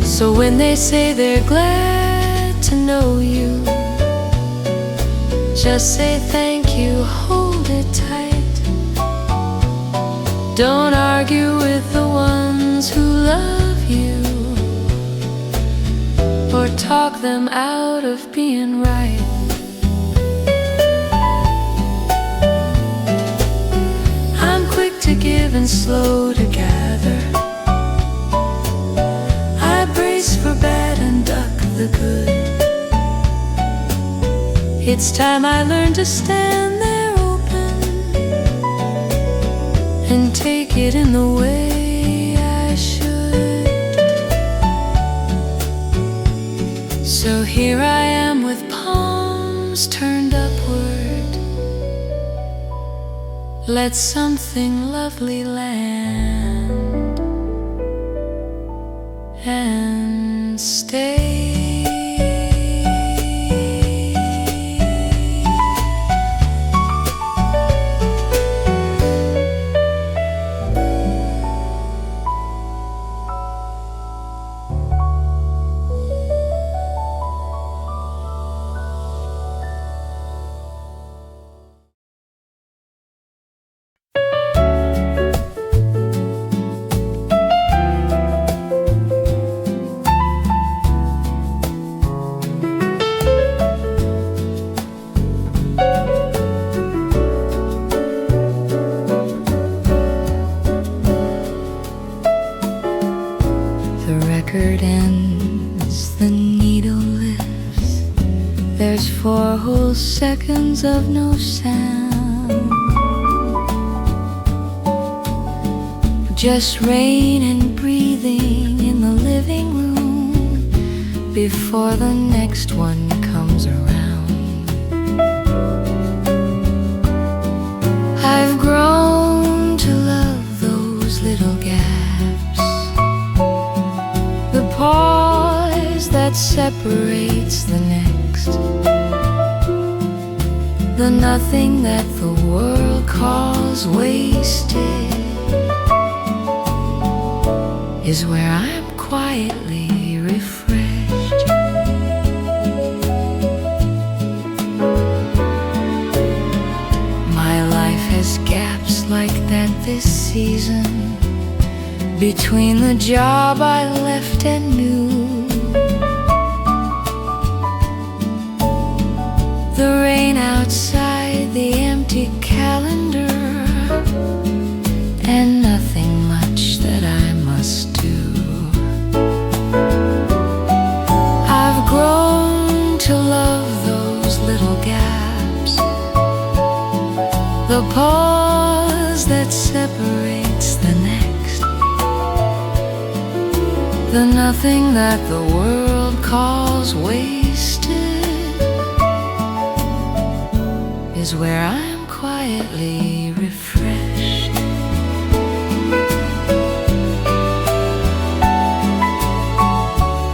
So when they say they're glad to know you, just say thank you, hold it tight. Don't argue with the ones who love you, or talk them out of being right. I'm quick to give and slow to gather. For bad and duck the good. It's time I learned to stand there open and take it in the way I should. So here I am with palms turned upward. Let something lovely land and stay. Ends, the needle lifts. There's 4 whole seconds of no sound, just rain and breathing in the living room before the next one comes around. I've grown to love those little gaps, the pause that separates the next, the nothing that the world calls wasted is where I'm quietly refreshed. My life has gaps like that this season, between the job I left and knew nothing that the world calls wasted is where I'm quietly refreshed.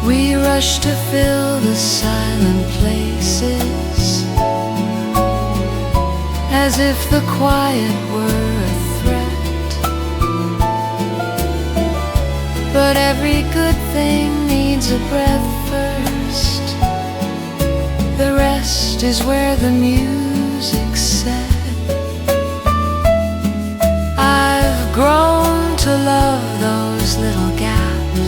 We rush to fill the silent places as if the quiet were a threat. But every good thing needs a breath first. The rest is where the music's set. I've grown to love those little gaps,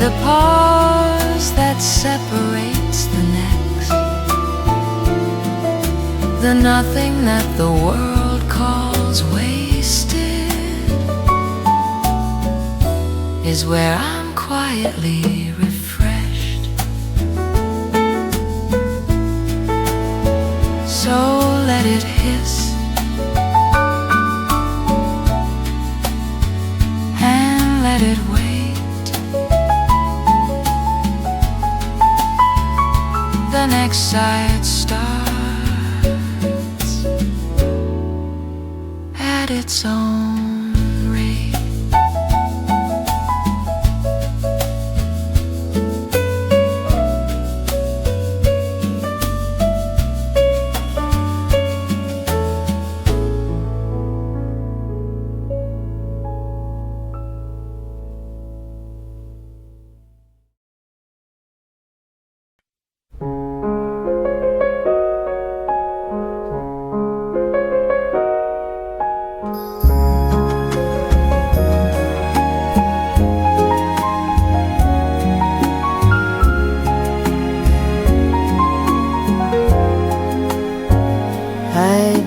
the pause that separates the next, the nothing that the world calls wasted is where I'm quietly refreshed. So let it hiss and let it wait. The next side starts at its own rate.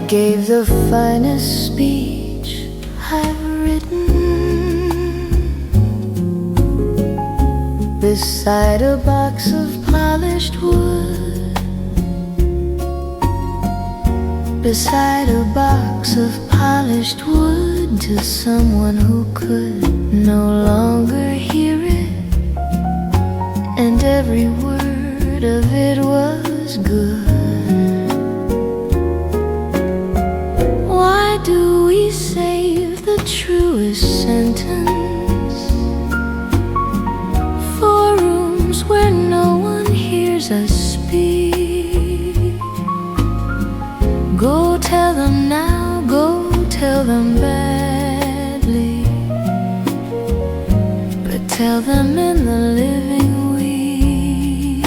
Gave the finest speech I've written beside a box of polished wood, beside a box of polished wood, to someone who could no longer hear it, and every word of it was good. Do we save the truest sentence for rooms where no one hears us speak? Go tell them now, go tell them badly, but tell them in the living week.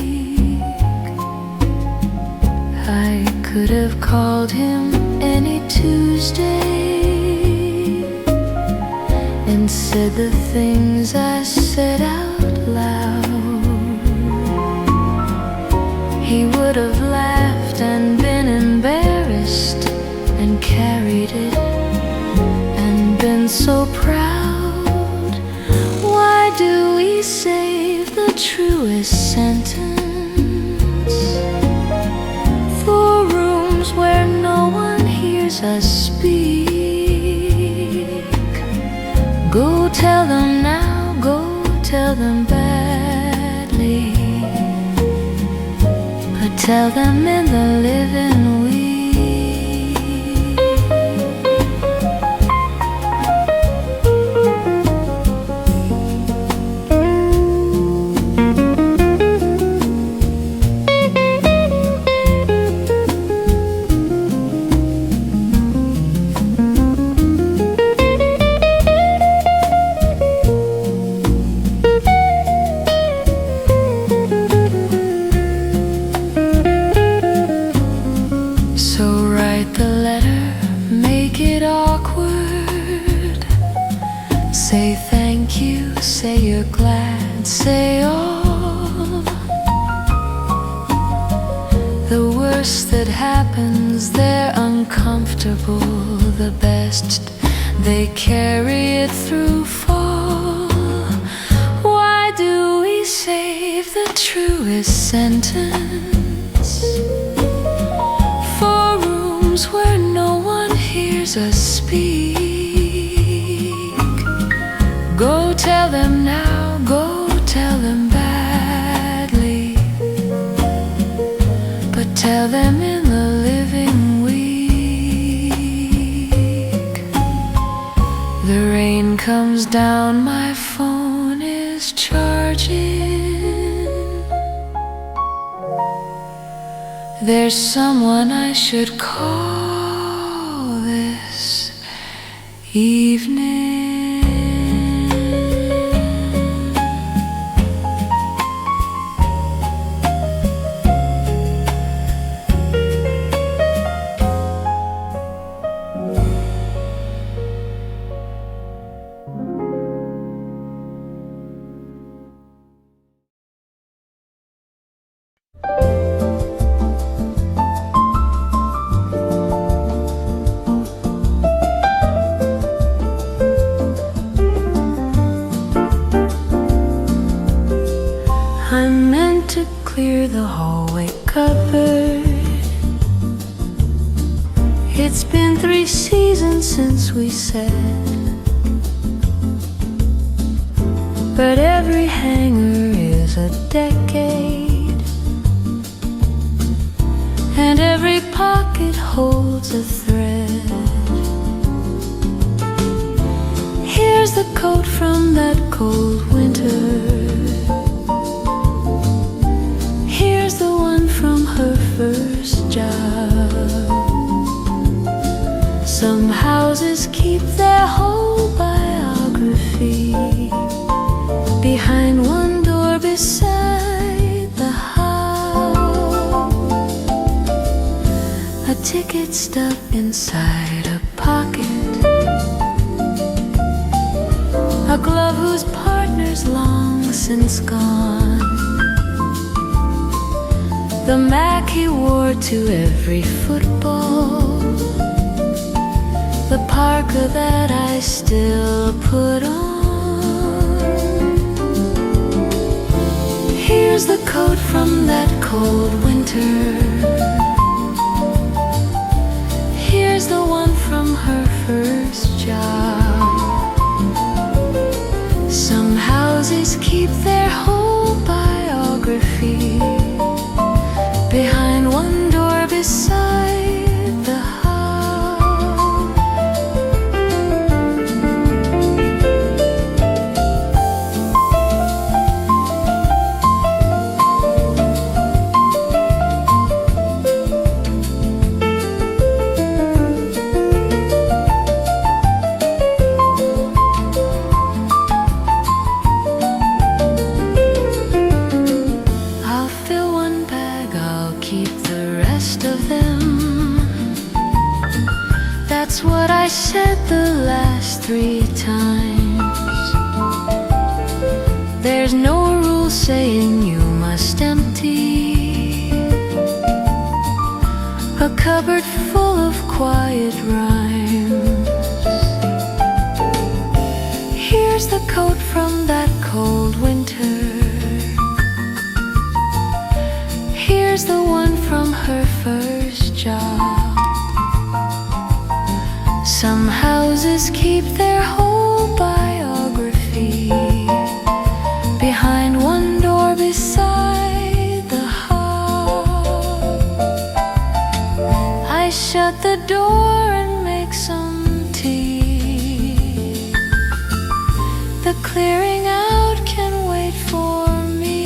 I could have called him any Tuesday and said the things I said out loud. He would have laughed and been embarrassed and carried it and been so proud. Why do we save the truest sentence for rooms where no one hears us speak? Go tell them now, go tell them badly, but tell them in the living week. Say thank you, say you're glad, say all. The worst that happens, they're uncomfortable. The best, they carry it through fall. Why do we save the truest sentence for rooms where no one hears us speak? Go tell them now, go tell them badly, but tell them in the living week. The rain comes down, my phone is charging. There's someone I should call this evening. I meant to clear the hallway cupboard. It's been 3 seasons since we said, but every hanger is a decade, and every pocket holds a thread. Here's the coat from that cold winter. Here's the one from her first job. Some houses keep their whole biography behind one door beside the house. A ticket stuck inside a pocket, a glove whose partner's long since gone, the Mac he wore to every football, the parka that I still put on. Here's the coat from that cold winter. Here's the one from her first job. Some houses keep their whole biography behind one door beside the house. I'll fill one bag, I'll keep the rest of them. That's what I said the last 3 times. There's no rule saying you must empty a cupboard full of quiet rhymes. Here's the coat from that cold winter. Here's the one from her first job. Some houses keep their whole biography behind one door beside the house. I shut the door and make some tea. The clearing out can wait for me.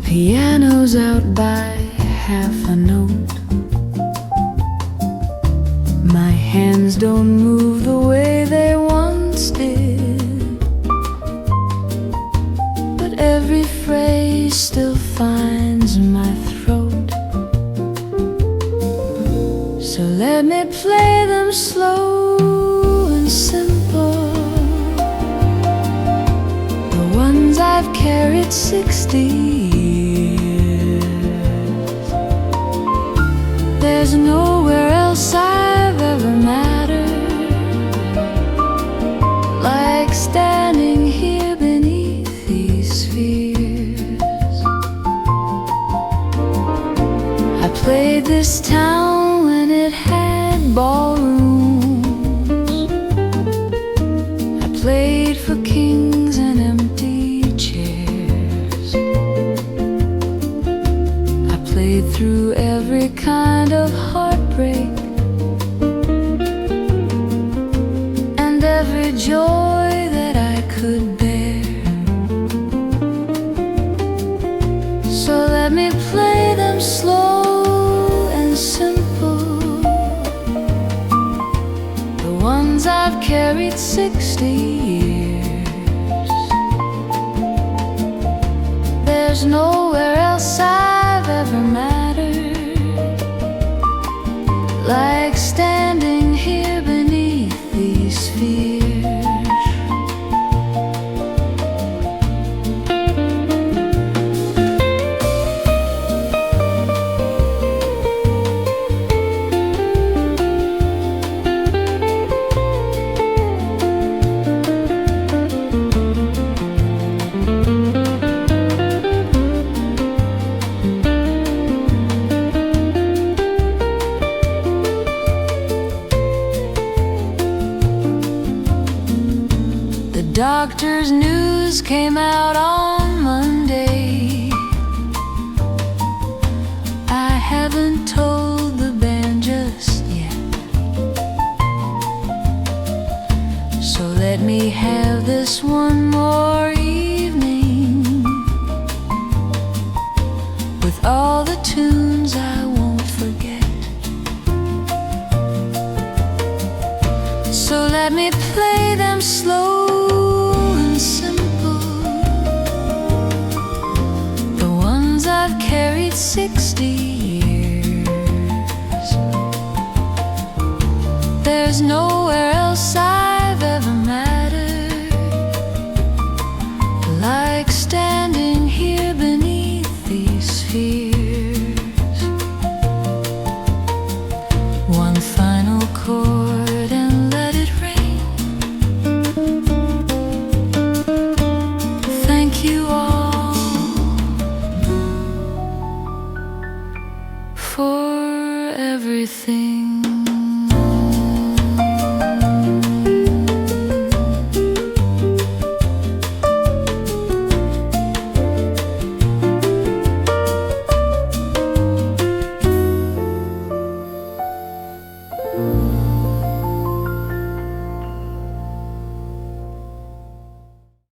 Piano's out by half a note. My hands don't move the way they once did. still finds my throat. So let me play them slow and simple, the ones I've carried 60 years. There's nowhere else I've ever mattered like standing here beneath these spheres. I played this town when it had ballrooms. I played for kings and empty chairs. I played through every kind of heartbreak and every joy that I could bear. So let me play them slow and simple, the ones I've carried 60 years. There's nowhere else I've ever mattered like standing here beneath these spheres. Doctor's news came out on Monday. I haven't told the band just yet, so let me have this one more evening with all the tunes I won't forget. So let me play them slow, I've carried 60 years. There's nowhere